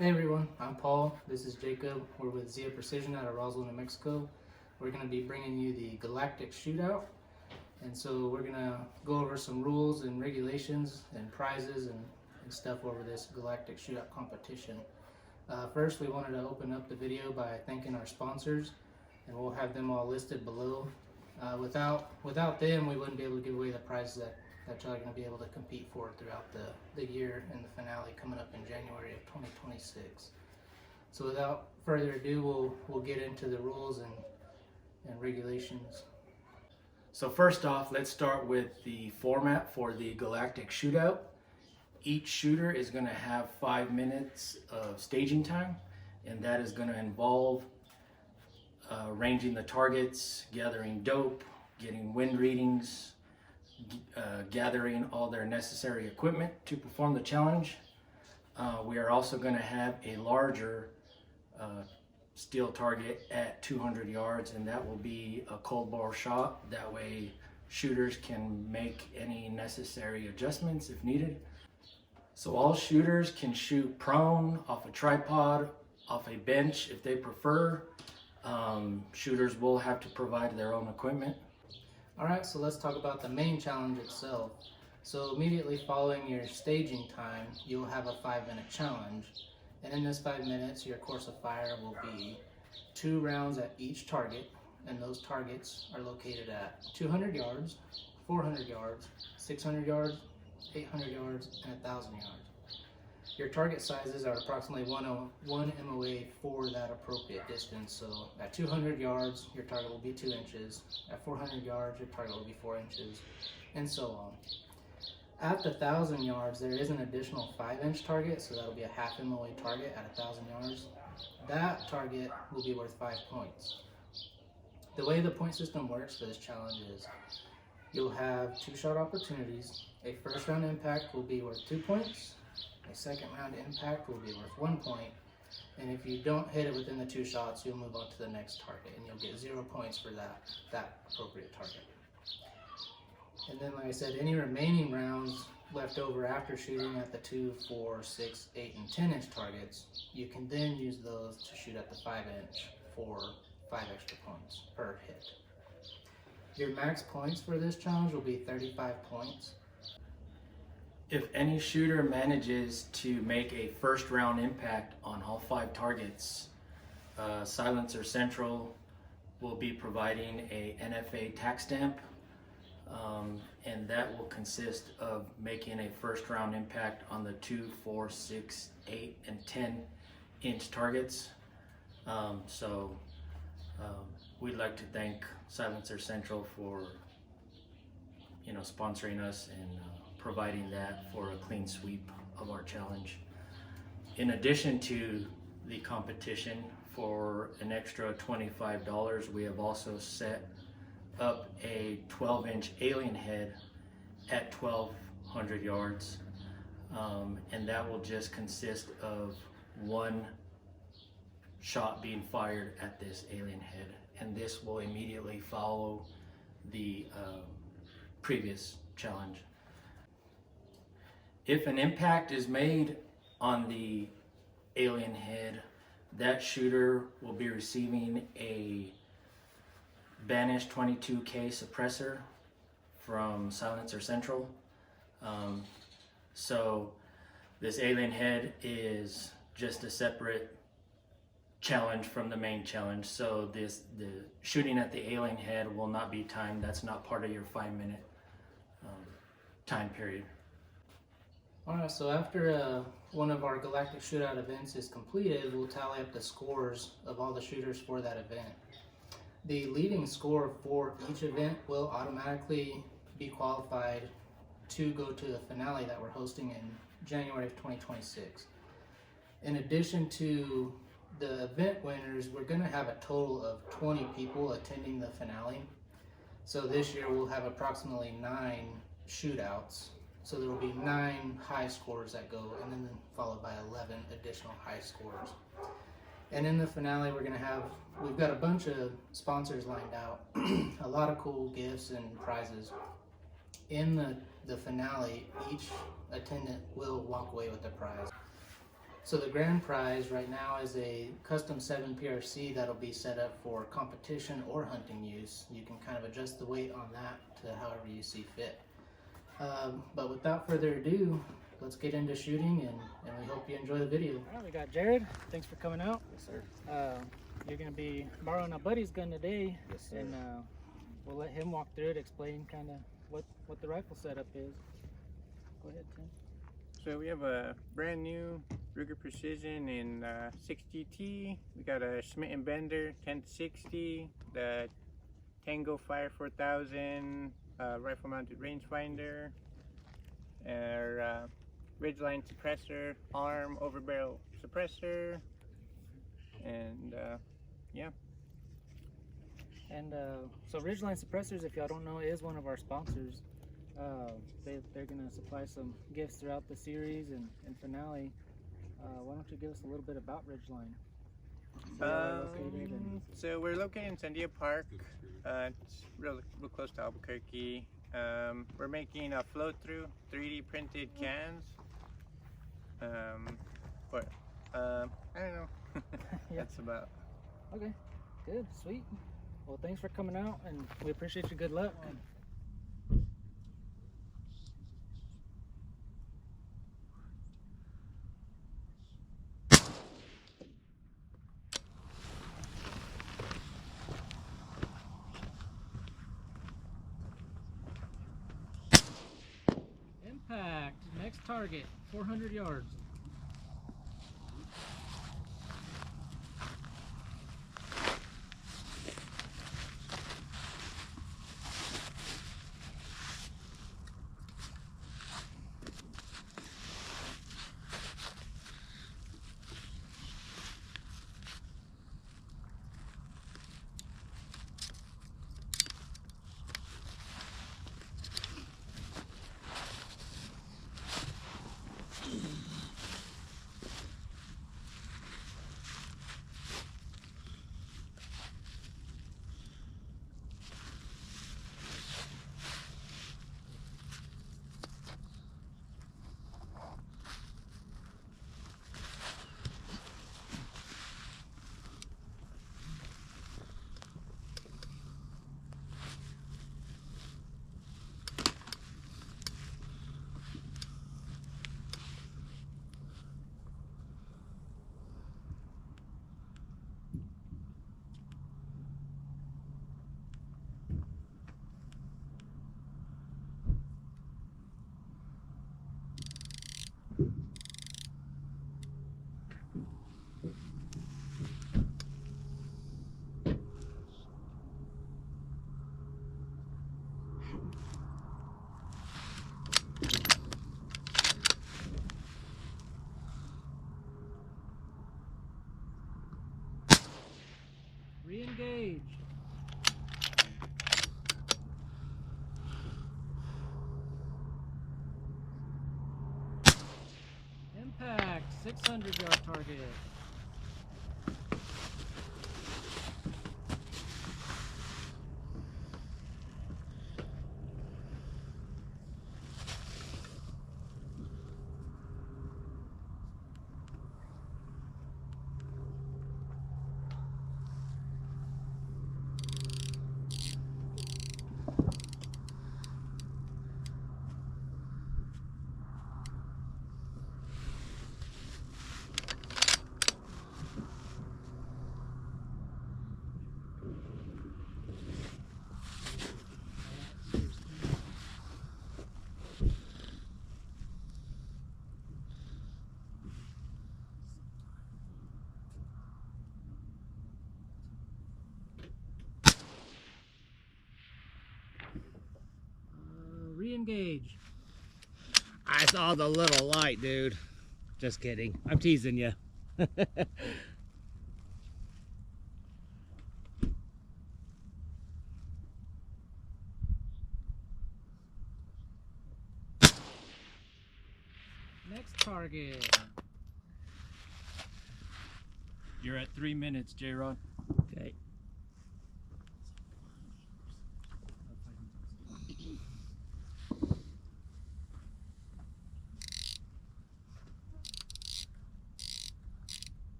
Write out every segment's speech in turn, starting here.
Hey everyone, I'm Paul. This is Jacob. We're with Zia Precision out of Roswell, New Mexico. We're going to be bringing you the Galactic Shootout. And so we're going to go over some rules and regulations and prizes and stuff over this Galactic Shootout competition. First, we wanted to open up the video by thanking our sponsors, and we'll have them all listed below. Without them, we wouldn't be able to give away the prizes that y'all are going to be able to compete for throughout the year and the finale coming up in January of 2026. So without further ado, we'll get into the rules and regulations. So first off, let's start with the format for the Galactic Shootout. Each shooter is going to have 5 minutes of staging time, and that is going to involve ranging the targets, gathering dope, getting wind readings, gathering all their necessary equipment to perform the challenge. We are also going to have a larger steel target at 200 yards, and that will be a cold bore shot. That way shooters can make any necessary adjustments if needed. So all shooters can shoot prone, off a tripod, off a bench if they prefer. Shooters will have to provide their own equipment. Alright, so let's talk about the main challenge itself. So immediately following your staging time, you'll have a 5-minute challenge. And in this 5 minutes, your course of fire will be 2 rounds at each target. And those targets are located at 200 yards, 400 yards, 600 yards, 800 yards, and 1,000 yards. Your target sizes are approximately 1 MOA for that appropriate distance. So at 200 yards, your target will be 2 inches. At 400 yards, your target will be 4 inches, and so on. At the 1,000 yards, there is an additional 5-inch target, so that'll be a half MOA target at 1,000 yards. That target will be worth 5 points. The way the point system works for this challenge is you'll have 2 shot opportunities. A first round impact will be worth 2 points. A second round impact will be worth 1 point, and if you don't hit it within the 2 shots, you'll move on to the next target, and you'll get 0 points for that appropriate target. And then, like I said, any remaining rounds left over after shooting at the 2, 4, 6, 8, and 10-inch targets, you can then use those to shoot at the 5-inch for 5 extra points per hit. Your max points for this challenge will be 35 points. If any shooter manages to make a first round impact on all 5 targets, Silencer Central will be providing a NFA tax stamp, and that will consist of making a first round impact on the 2, 4, 6, 8, and 10-inch targets. We'd like to thank Silencer Central for sponsoring us and providing that for a clean sweep of our challenge. In addition to the competition, for an extra $25, we have also set up a 12-inch alien head at 1,200 yards, and that will just consist of 1 shot being fired at this alien head, and this will immediately follow the previous challenge. If an impact is made on the alien head, that shooter will be receiving a banished 22K suppressor from Silencer Central. So this alien head is just a separate challenge from the main challenge. So the shooting at the alien head will not be timed. That's not part of your 5-minute time period. Alright, so after one of our Galactic Shootout events is completed, we'll tally up the scores of all the shooters for that event. The leading score for each event will automatically be qualified to go to the finale that we're hosting in January of 2026. In addition to the event winners, we're going to have a total of 20 people attending the finale. So this year we'll have approximately 9 shootouts. So there will be 9 high scores that go, and then followed by 11 additional high scores. And in the finale, we've got a bunch of sponsors lined out, a lot of cool gifts and prizes. In the finale, each attendant will walk away with a prize. So the grand prize right now is a custom 7 PRC that'll be set up for competition or hunting use. You can kind of adjust the weight on that to however you see fit. But without further ado, let's get into shooting, and we hope you enjoy the video. All right, we got Jared. Thanks for coming out. Yes, sir. You're going to be borrowing a buddy's gun today. Yes, sir. And we'll let him walk through it, explain kind of what the rifle setup is. Go ahead, Tim. So we have a brand new Ruger Precision in 6GT. We got a Schmidt & Bender 10-60, the Tango Fire 4000 rifle mounted rangefinder, our Ridgeline suppressor, arm over barrel suppressor, and yeah. And so Ridgeline Suppressors, if y'all don't know, is one of our sponsors. They're going to supply some gifts throughout the series and finale. Why don't you give us a little bit about Ridgeline? So we're located in Sandia Park. It's real close to Albuquerque. We're making a flow-through 3D printed cans. I don't know. Yeah. That's about. Okay, good, sweet. Well, thanks for coming out, and we appreciate you. Good luck. Impact. Next target, 400 yards. Re-engage. Impact, 600-yard target. Re-engage. I saw the little light, dude. Just kidding. I'm teasing you. Next target. You're at 3 minutes, J-Rod. Okay.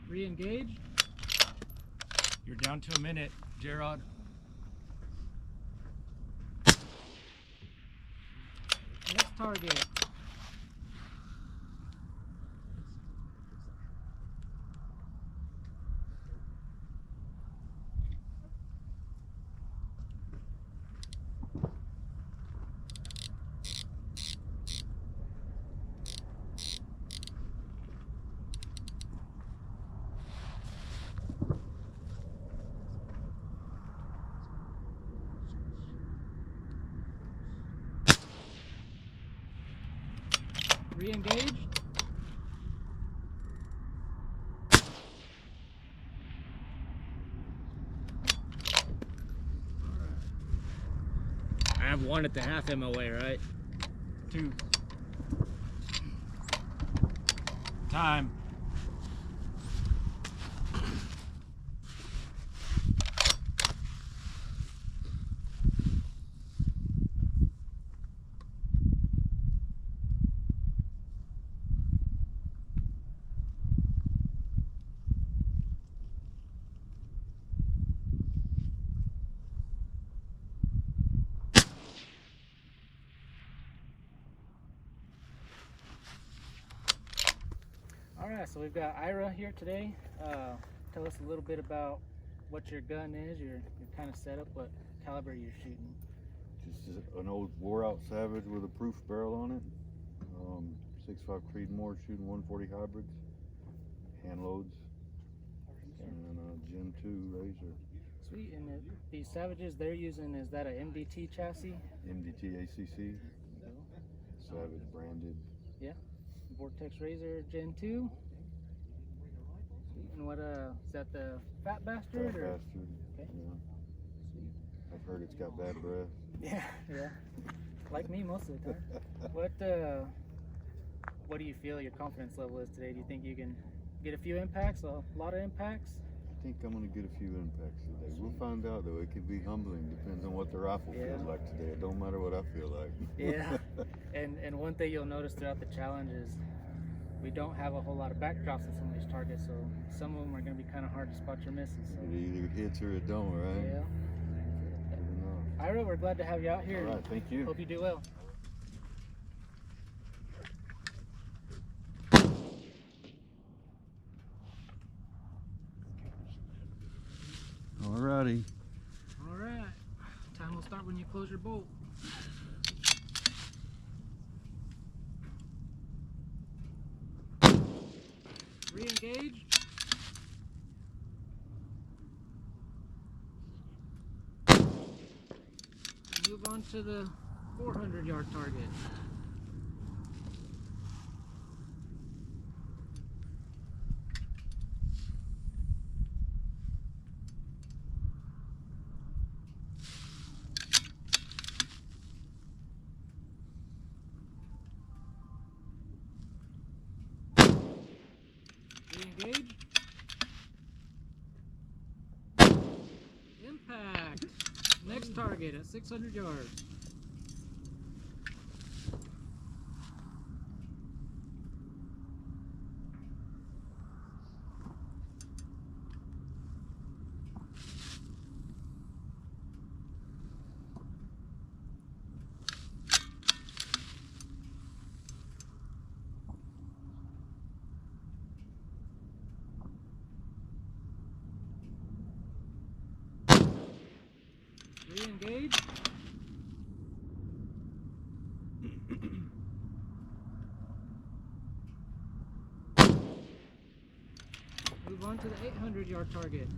Re-engage. You're down to a minute, Gerard. Next target. Re-engage. I have one at the half MOA, right? 2. Time. Alright, so we've got Ira here today. Tell us a little bit about what your gun is, your kind of setup, what caliber you're shooting. Just an old wore-out Savage with a proof barrel on it. 6.5 Creedmoor shooting 140 hybrids, hand loads, and a Gen 2 Razor. Sweet, and these Savages they're using, is that a MDT chassis? MDT ACC, Savage branded. Yeah. Vortex Razor Gen 2. Sweet. And what is that, the Fat Bastard? Fat or? Bastard. Okay. Yeah. Sweet. I've heard it's got bad breath. Yeah, yeah. Like me most of the time. What do you feel your confidence level is today? Do you think you can get a few impacts, a lot of impacts? I think I'm going to get a few impacts today. We'll find out though. It could be humbling. Depends on what the rifle feels like today. It don't matter what I feel like. Yeah. And one thing you'll notice throughout the challenge is we don't have a whole lot of backdrops on some of these targets, so some of them are going to be kind of hard to spot your misses. So. It either hits or it don't, right? Yeah. Ira, we're glad to have you out here. All right, thank you. Hope you do well. Alrighty. All right. Time will start when you close your bolt. Re-engage. Move on to the 400-yard target. Re-engage. Impact. Next target at 600 yards. Re-engage. Move on to the 800-yard target.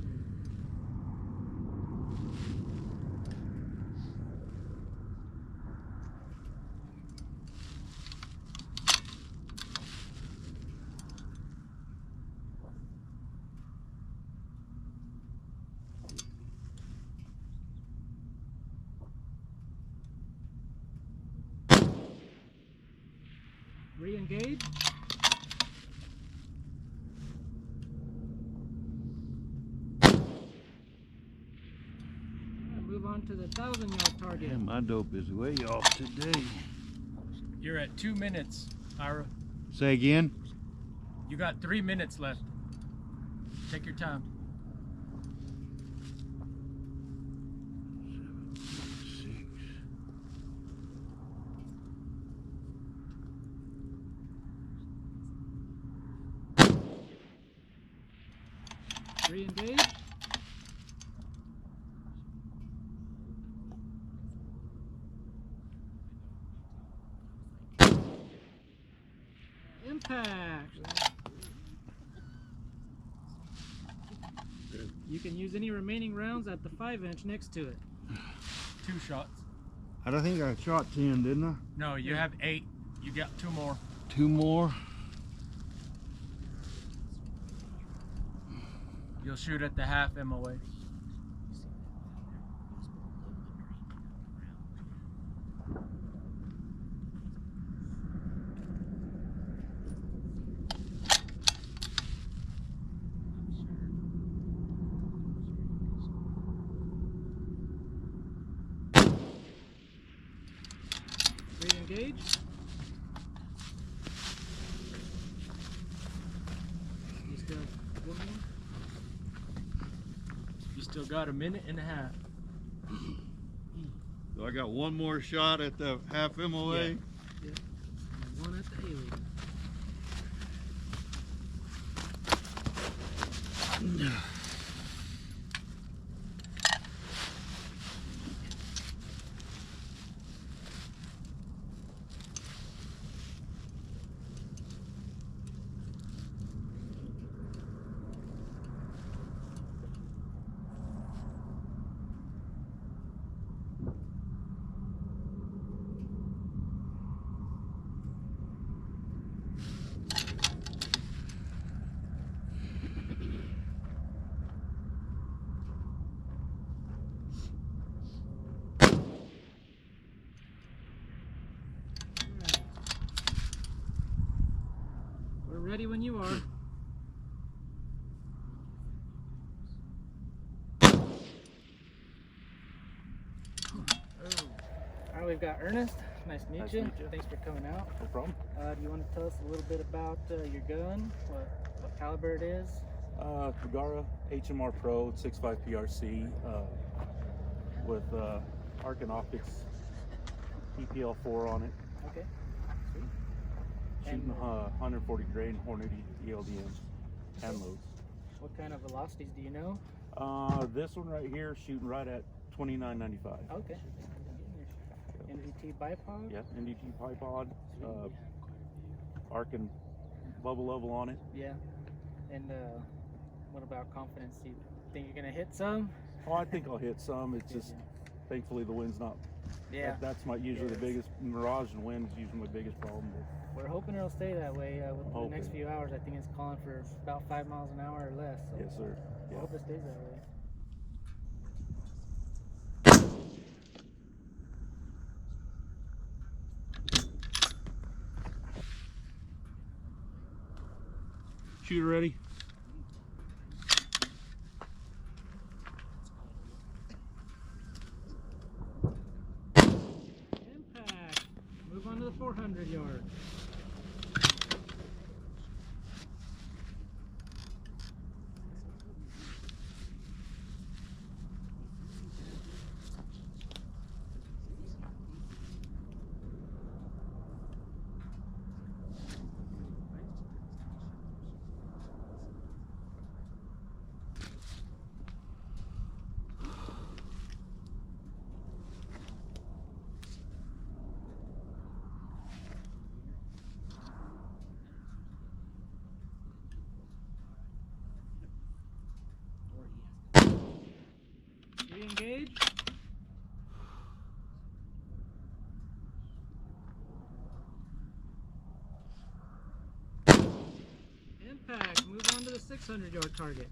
Re-engage. Move on to the 1,000-yard target. Yeah, my dope is way off today. You're at 2 minutes, Ira. Say again? You got 3 minutes left. Take your time. 3 engage. Impact. You can use any remaining rounds at the 5-inch next to it. 2 shots. I think I shot 10, didn't I? No, you have 8. You got 2 more. 2 more. You'll shoot at the half MOA. Re-engage. You still have 1 more? You still got a minute and a half. So I got 1 more shot at the half MOA. Yeah. Yep. And 1 at the Haley. We're ready when you are. Alright, we've got Ernest. Nice to meet you. Thanks for coming out. No problem. Do you want to tell us a little bit about your gun, what caliber it is? Kugara HMR Pro 6.5 PRC with Arcan Optics PPL4 on it. Okay. Shooting 140 grain Hornady ELDM hand loads. What kind of velocities do you know? This one right here shooting right at 29.95. Okay. NDT bipod? Yeah, NDT bipod. Arcan bubble level on it. Yeah. And what about confidence? You think you're gonna hit some? Oh, I think I'll hit some. It's just thankfully the wind's not. Yeah. That's usually the biggest. Mirage and wind is usually my biggest problem. We're hoping it'll stay that way within the next few hours. I think it's calling for about 5 miles an hour or less. So Yes, sir. I hope it stays that way. Shooter ready? Impact. Move on to the 400 yard. Re-engage. Impact. Move on to the 600 yard target.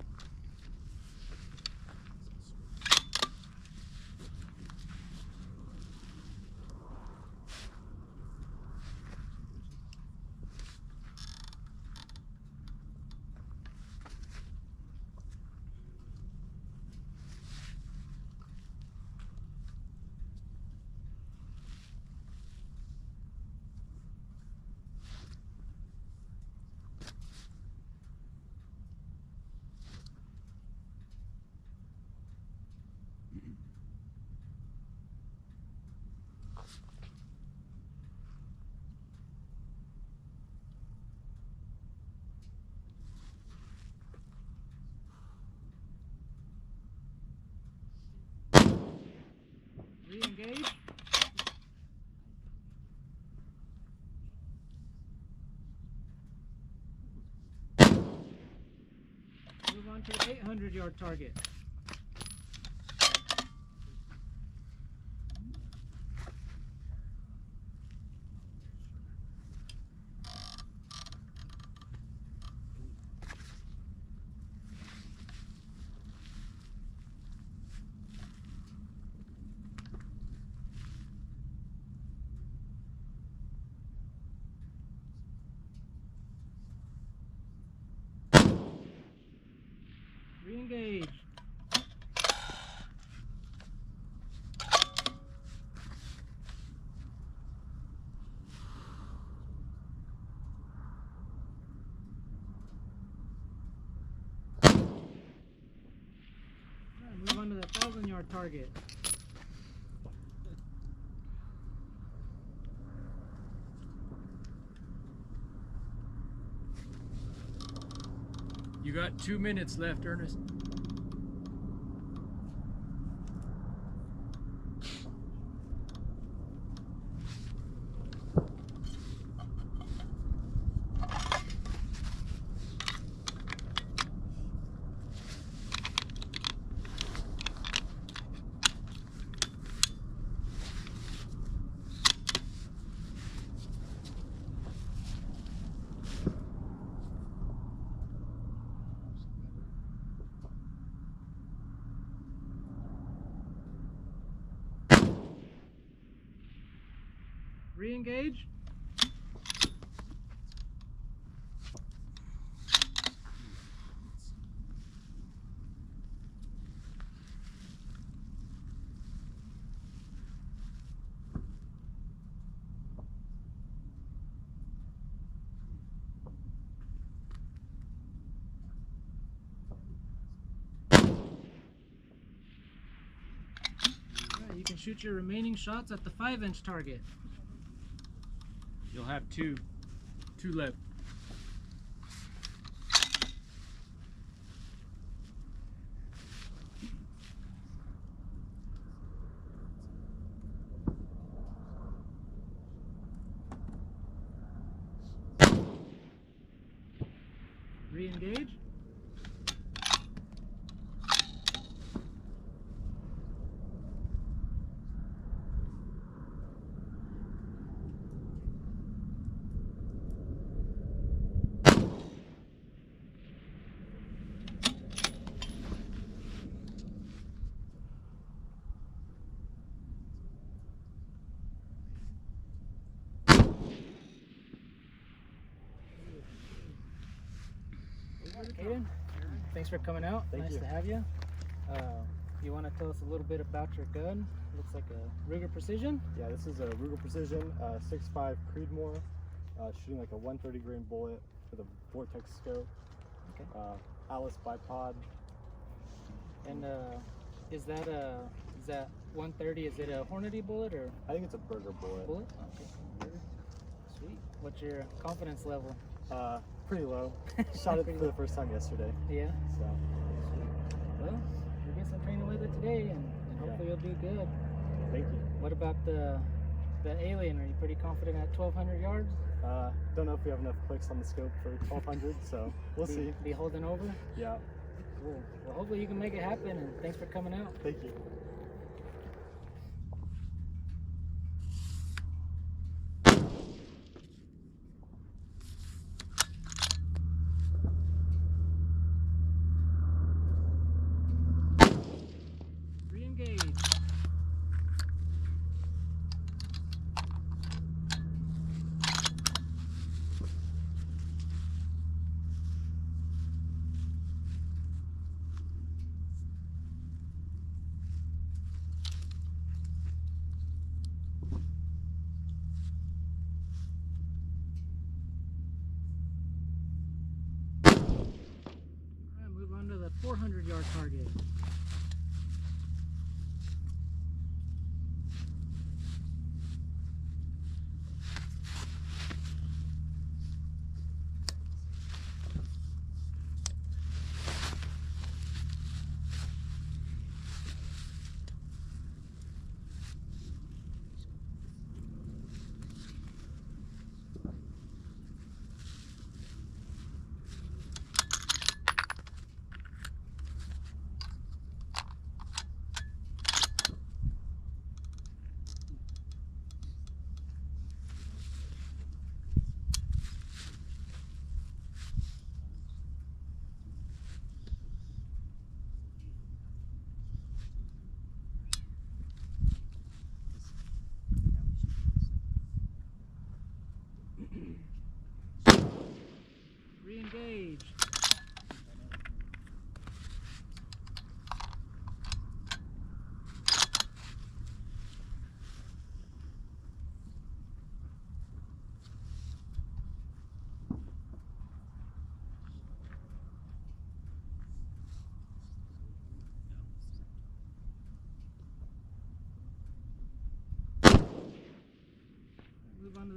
on to the 800-yard target. Re-engage. Alright, move on to the 1,000-yard target. You got 2 minutes left, Ernest. Re-engage. Alright, you can shoot your remaining shots at the 5-inch target. You'll have two left. Re-engage. Aiden, thanks for coming out. Nice to have you. You want to tell us a little bit about your gun? Looks like a Ruger Precision. Yeah, this is a Ruger Precision 6.5 Creedmoor, shooting like a 130 grain bullet with a vortex scope. Okay. Alice bipod. And is that 130? Is it a Hornady bullet or I think it's a burger bullet. Okay. Sweet. What's your confidence level? Pretty low. Shot it for the first time yesterday. Yeah. So Well, you'll get some training with it today, and hopefully you'll do good. thank you. What about the alien? Are you pretty confident at 1,200 yards? Don't know if we have enough clicks on the scope for 1,200, so we'll see. Be holding over? Yeah. Cool. Well, hopefully you can make it happen, and thanks for coming out. Thank you. Re-engage. Alright, move on to the 400-yard target.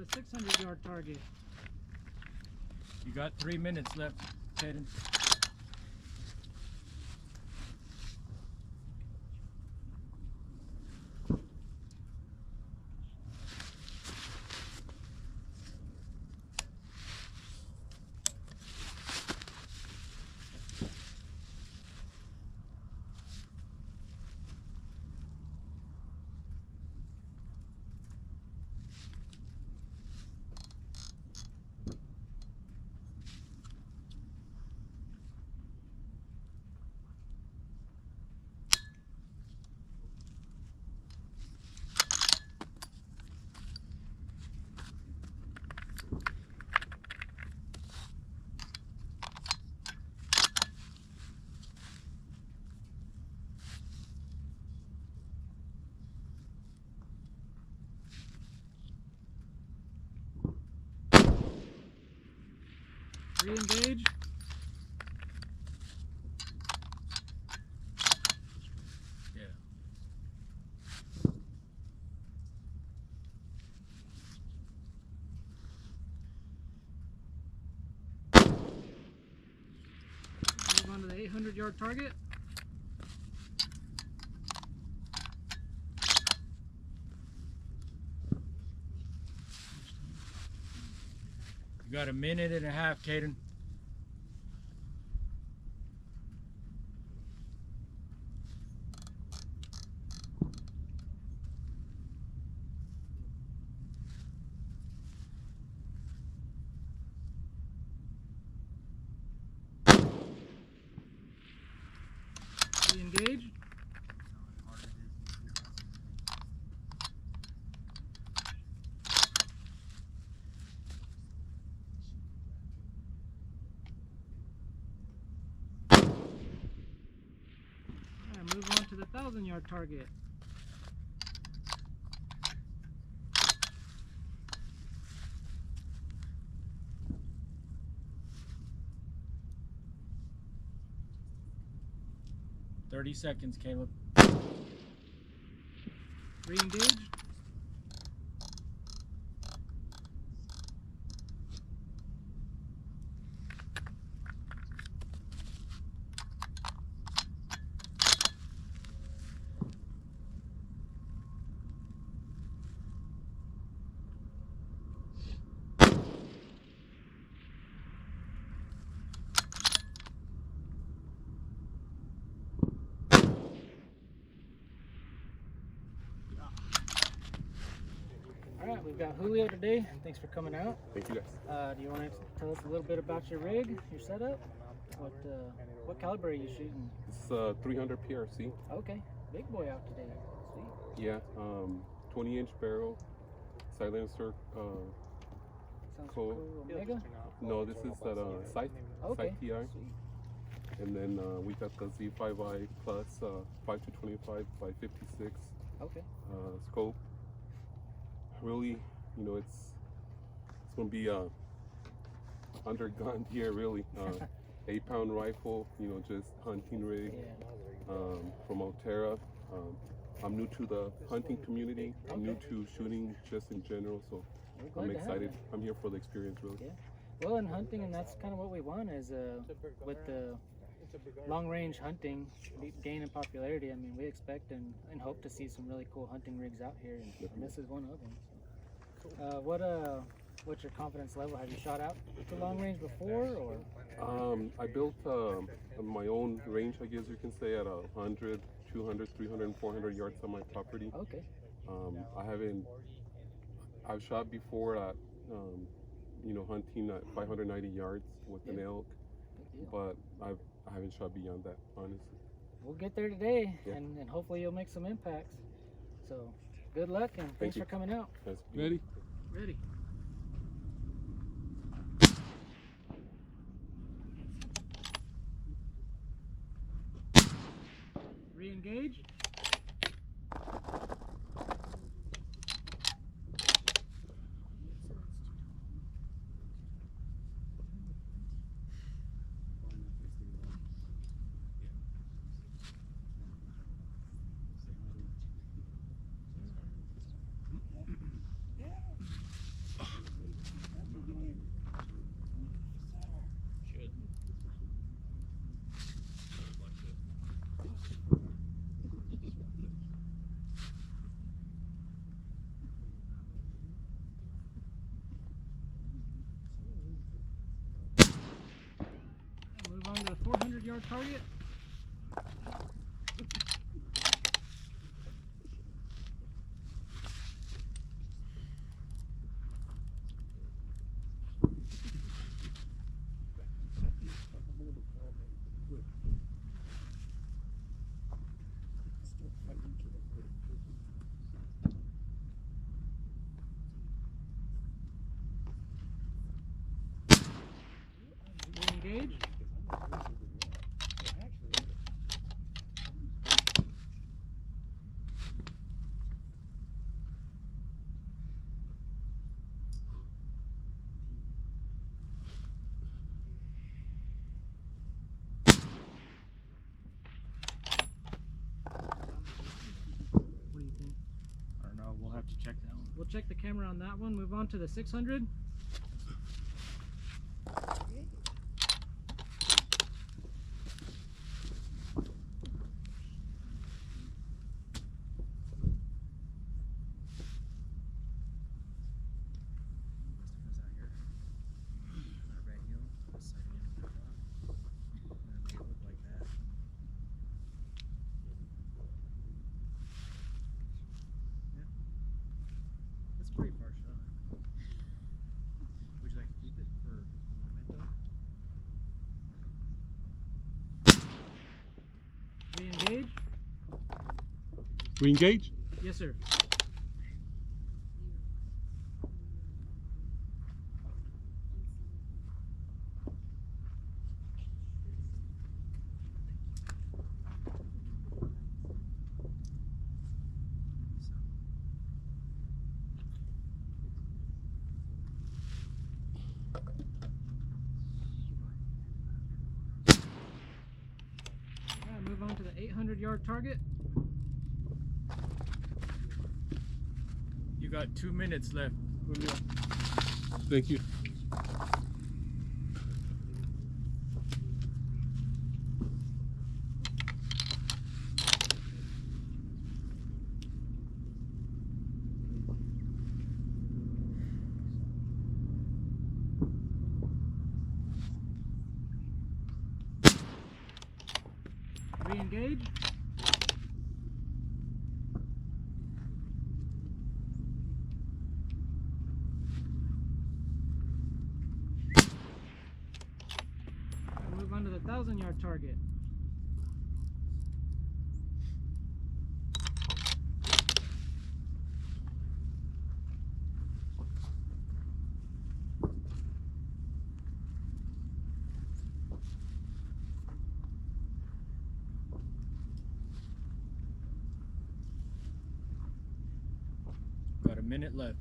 the 600-yard target. You got 3 minutes left, Caden. Re-engage. Yeah. Move on to the 800-yard target. You got 1.5 minutes, Caden. Re-engage. Alright, move on to the 1,000-yard target. Thirty seconds, Caleb. Re-engage. Alright, we've got Julio today. Thanks for coming out. Thank you guys. Do you want to tell us a little bit about your rig, your setup? What caliber are you shooting? This is 300 PRC. Okay, big boy out today. Sweet. Yeah, 20-inch barrel, silencer. Sounds Cool. cool. Omega? No, this is that Scythe, Okay. Scythe TI. Sweet. And then we got the Z5i plus 5 to 25 by 56 Okay. scope. Really, you know, it's gonna be undergunned here. Really, 8-pound rifle. You know, just hunting rig Yeah. from Altera. I'm new to the hunting community. I'm new to shooting just in general, so We're glad I'm to have excited. you. I'm here for the experience, really. Yeah. Well, in hunting, and that's kind of what we want is with the long-range hunting gain in popularity. I mean, we expect and hope to see some really cool hunting rigs out here, and this is one of them. So. What's your confidence level? Have you shot out to long range before, or? I built my own range, I guess you can say, at 100, 200, 300, and 400 yards on my property. Okay. I've shot before at, you know, hunting at 590 yards with an elk, but I haven't shot beyond that, honestly. We'll get there today, Yeah. and hopefully you'll make some impacts. So, good luck, and thanks you. for coming out. Ready? Ready. Re-engage. 800-yard target. Re-engage. What do you think? I don't know. We'll have to check that one. We'll check the camera on that one. Move on to the 600. That's a pretty far shot. Would you like to keep it for momentum? Re-engage. Re-engage. Yes, sir. Alright, move on to the 800-yard target. You got 2 minutes left, Julio. Thank you. Re-engage. Move on to the 1,000-yard target. Got a minute left.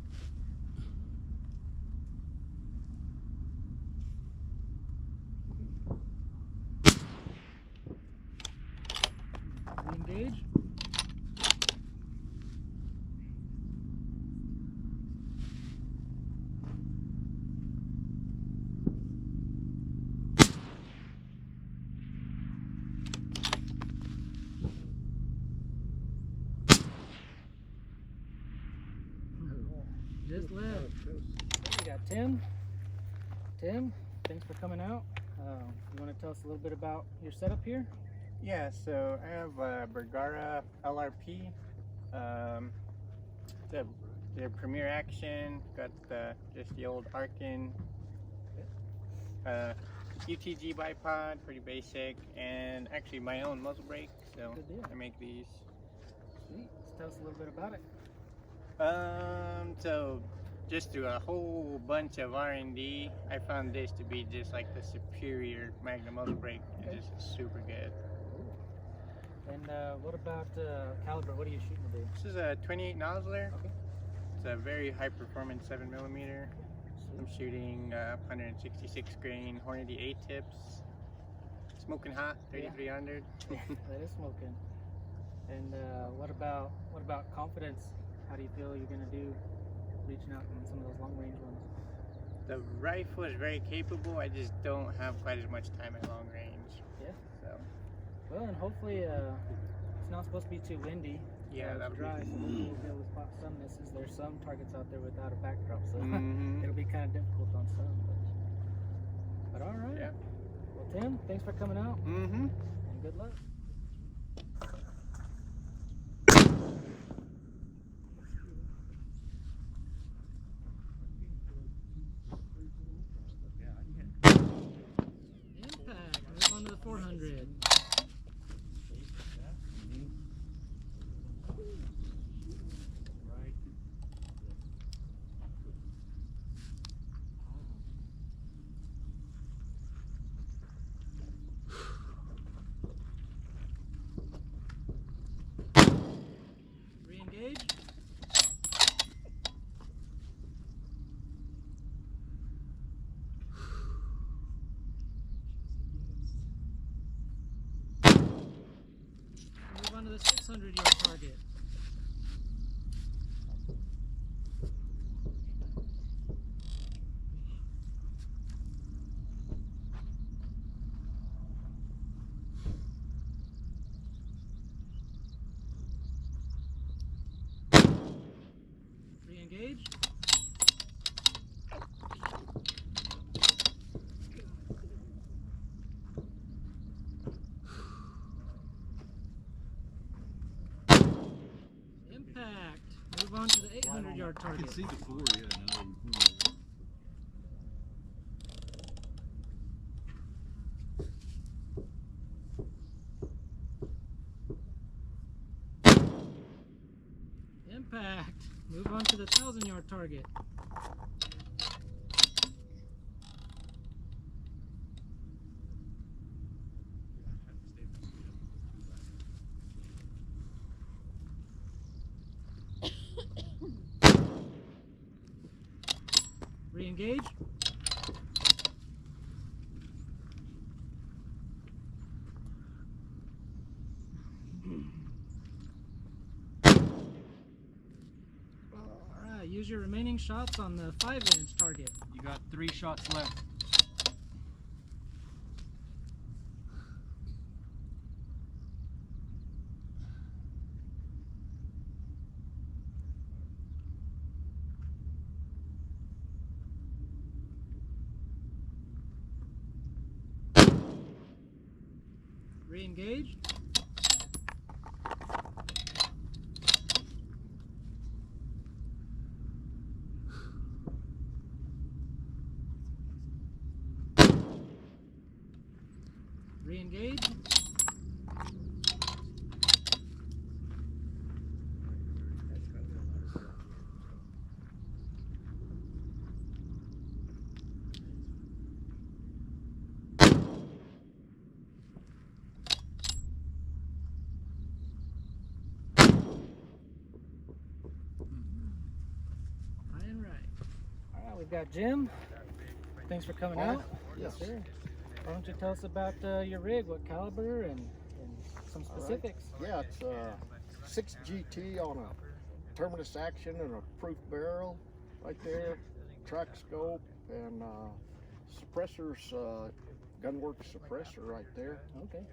Re-engage. Just left. We got Tim. Tim, thanks for coming out. You want to tell us a little bit about your setup here? Yeah, so I have a Bergara LRP. The Premier Action, got just the old Arkin. UTG bipod, pretty basic, and actually my own muzzle brake, so Good deal. I make these. Sweet. Let's tell us a little bit about it. So just through a whole bunch of R&D, I found this to be just like the superior Magnum muzzle brake. Okay. It's just super good. And what about caliber? What are you shooting with? This is a 28 nozzler. Okay. It's a very high performance 7mm. I'm shooting 166 grain Hornady 8 tips. Smoking hot, 3300. That is smoking. And what about confidence? How do you feel you're gonna do reaching out on some of those long range ones? The rifle is very capable. I just don't have quite as much time at long range. Yeah. So Well, and hopefully it's not supposed to be too windy. yeah, it's that'll dry, be. so we'll be able to spot some misses. There's some targets out there without a backdrop, so Mhm. it'll be kind of difficult on some. But all right. Yeah. Well, Tim, thanks for coming out. Mm-hmm. And good luck. Impact. Move on to the 400. Re-engage. Move on to the 600-yard target. Re-engage. Impact. Move on to the 800-yard I target. can see the floor, yeah. Now Impact. Move on to the 1,000-yard target. Re-engage. Alright, use your remaining shots on the 5-inch target. You got 3 shots left. Re-engage. Re-engage. High and right. Alright, we've got Jim. Thanks for coming out. Yes. Sir. Why don't you tell us about your rig, what caliber, and some specifics? Yeah, it's 6 GT on a terminus action and a proof barrel right there, track scope, and suppressors, Gunworks suppressor right there. Okay.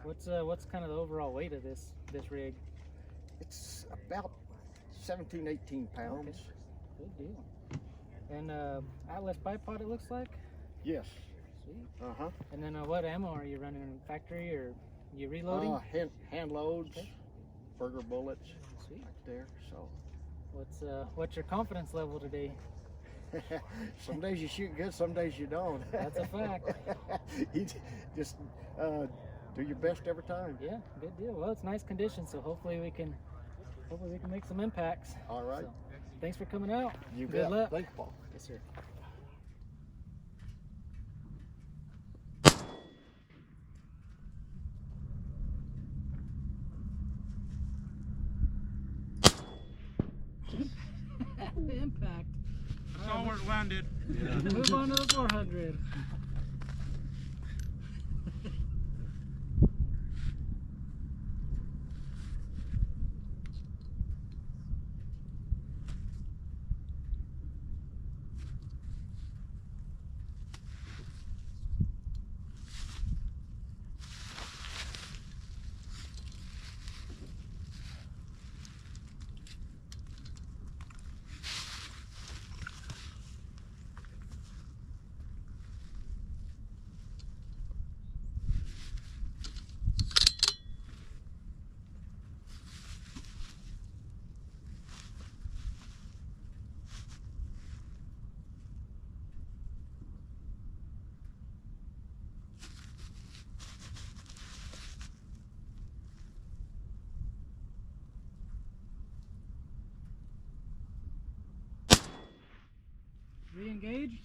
What's kind of the overall weight of this rig? It's about 17, 18 pounds. Okay. Good deal. And Atlas bipod, it looks like. Yes. Sweet. Uh-huh. And then what ammo are you running in factory, or you reloading? Hand loads, Okay. burger bullets Sweet. right there. So What's your confidence level today? some days you shoot good, some days you don't. That's a fact. You just do your best every time. Yeah, good deal. Well, it's nice conditions, so hopefully we can make some impacts. All right. So, thanks for coming out. You Good bet. luck. Thanks, Paul. Yes, sir. Impact. Saw where it landed. Move on to the 400. Re-engage.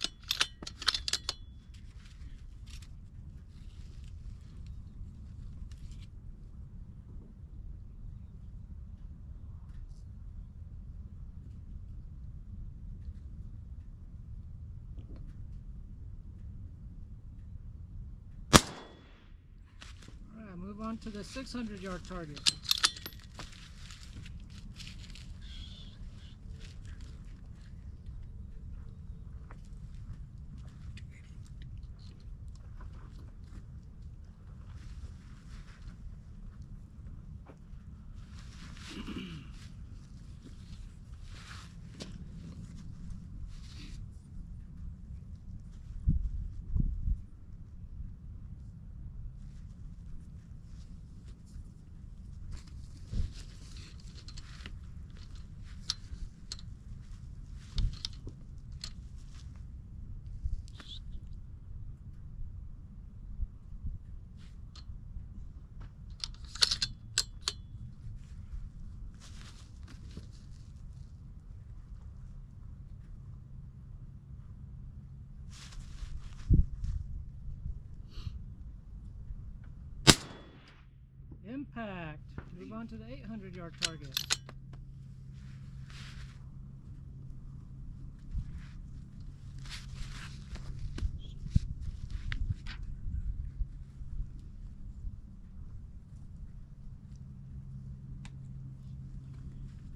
Alright, move on to the 600-yard target. Impact. Move on to the 800-yard target.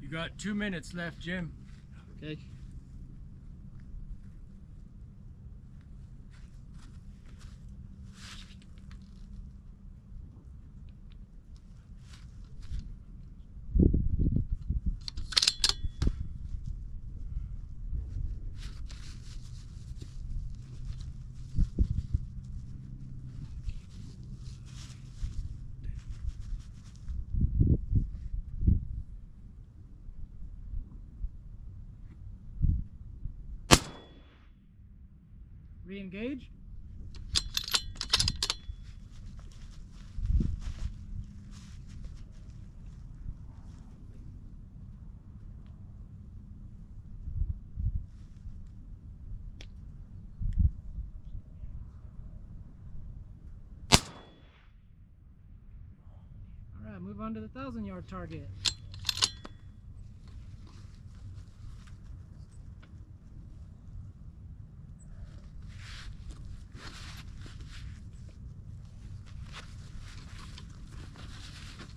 You got 2 minutes left, Jim. Okay. Re-engage. Alright, move on to the 1,000-yard target.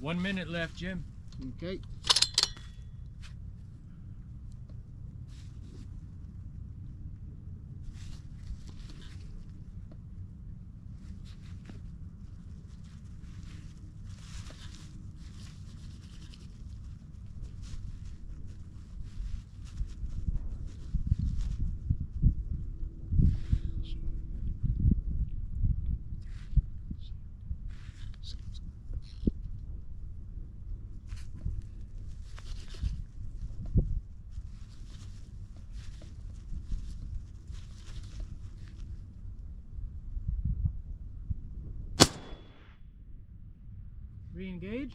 One minute left, Jim. Okay. Re-engage.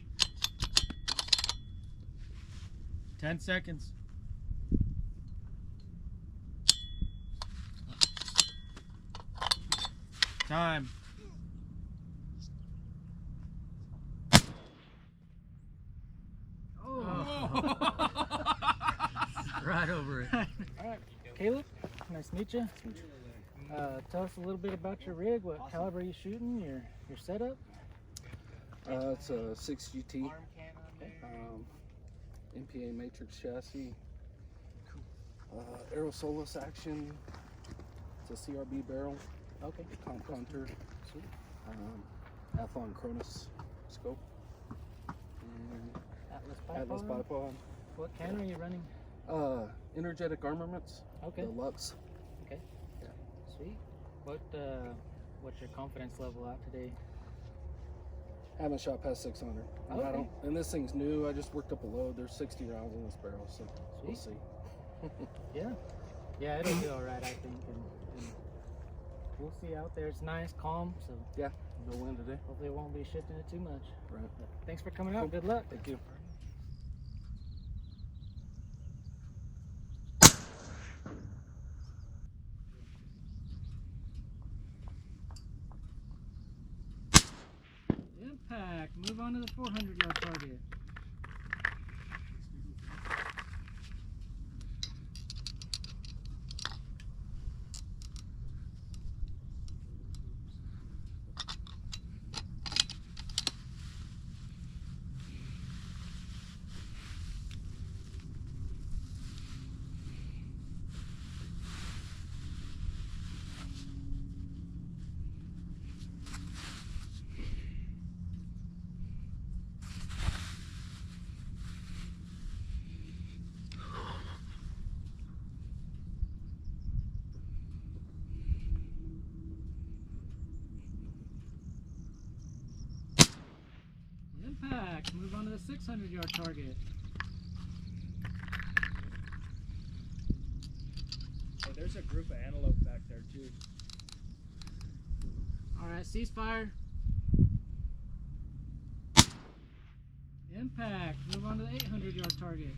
10 seconds. Time. Oh. Right over it. Alright, Caleb, nice to meet you. Tell us a little bit about your rig, what caliber are you shooting, your setup? It's a 6GT MPA matrix chassis, Aerosolus action. It's a CRB barrel. Okay. Comp Hunter. Athlon Cronus scope. And Atlas bipod. What cannon are you running? Energetic Armaments. Okay. Deluxe. Okay. Yeah. Sweet. What's your confidence level at today? Haven't shot past 600. And I Okay. don't. And this thing's new. I just worked up a load. There's 60 rounds in this barrel, so we'll Sweet. see. Yeah, it'll be all right, I think, and we'll see out there. It's nice, calm, so Yeah. No wind today. hopefully it won't be shifting it too much. Right. But thanks for coming out. Good luck. Thank you. Impact. Move on to the 400-yard target. Impact. Move on to the 600-yard target. Hey, there's a group of antelope back there too. All right, ceasefire. Impact. Move on to the 800-yard target.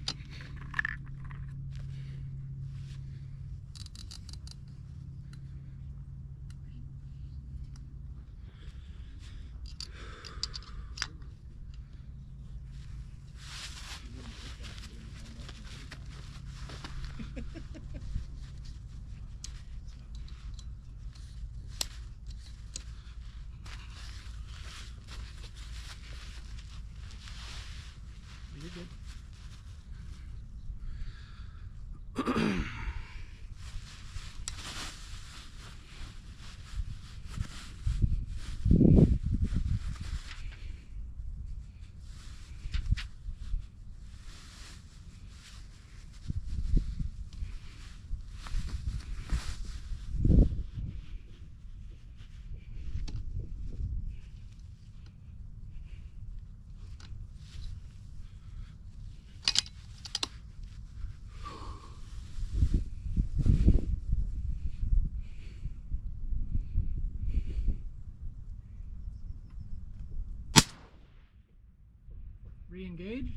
You're good. Re-engage.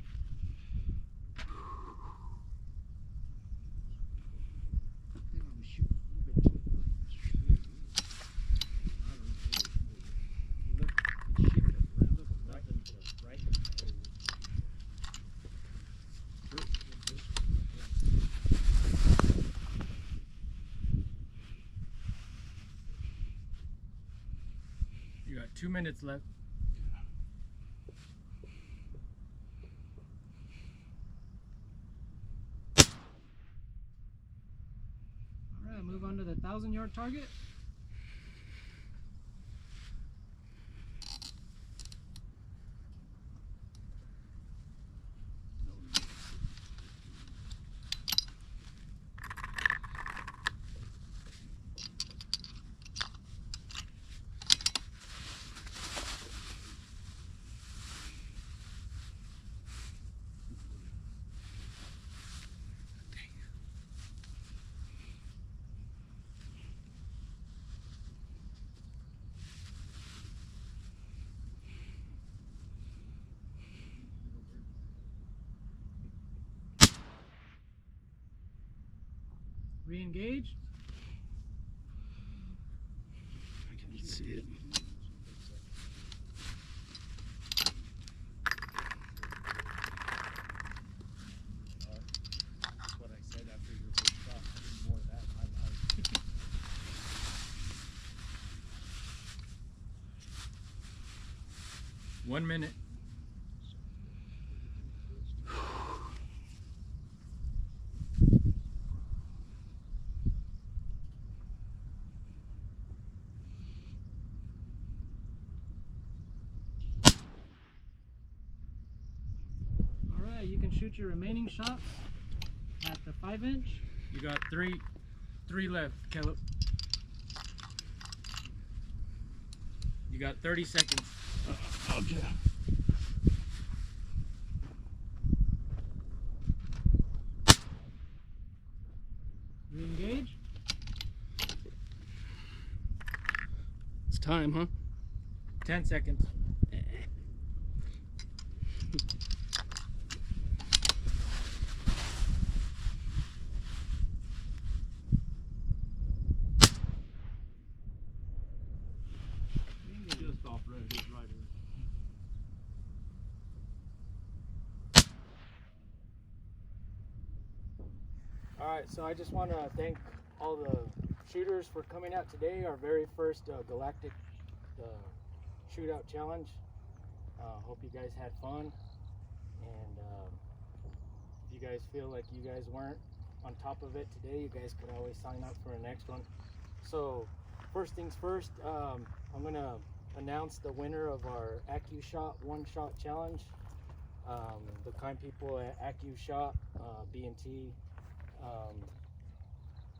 You got 2 minutes left. All right, move on to the 1,000-yard target. Re-engage. I can see it. That's what I said after your first shot. I need more of that in my life. 1 minute. All right, you can shoot your remaining shots at the 5-inch. You got three left, Caleb. You got 30 seconds. Okay. Re-engage. It's time, huh? 10 seconds. Just off red, his rider. Alright, so I just want to thank all the shooters for coming out today. Our very first Galactic Shootout Challenge. Hope you guys had fun. And if you guys feel like you guys weren't on top of it today, you guys could always sign up for the next one. So first things first, I'm going to announce the winner of our AccuShot one-shot challenge. The kind people at AccuShot, B&T,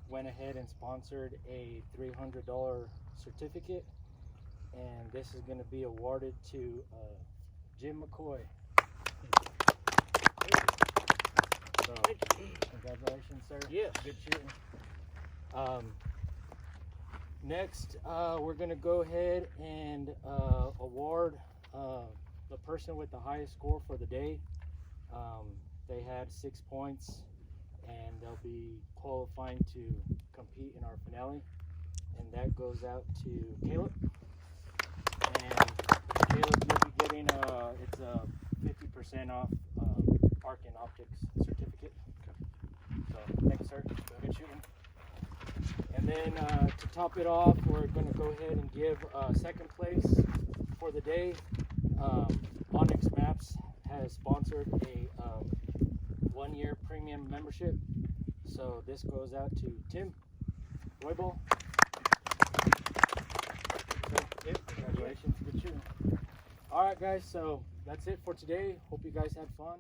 went ahead and sponsored a $300 certificate, and this is going to be awarded to Jim McCoy. So, congratulations, sir. Yes. Good shooting. Next, we're going to go ahead and award the person with the highest score for the day. They had 6 points, and they'll be qualifying to compete in our finale. And that goes out to Caleb. And Caleb, you'll be getting it's a 50% off Arc and Optics certificate. So thanks, sir. Good shooting. And then to top it off, we're going to go ahead and give second place for the day. Onyx Maps has sponsored a 1-year premium membership. So this goes out to Tim Roybal. Congratulations, good shooting. All right, guys, so that's it for today. Hope you guys had fun.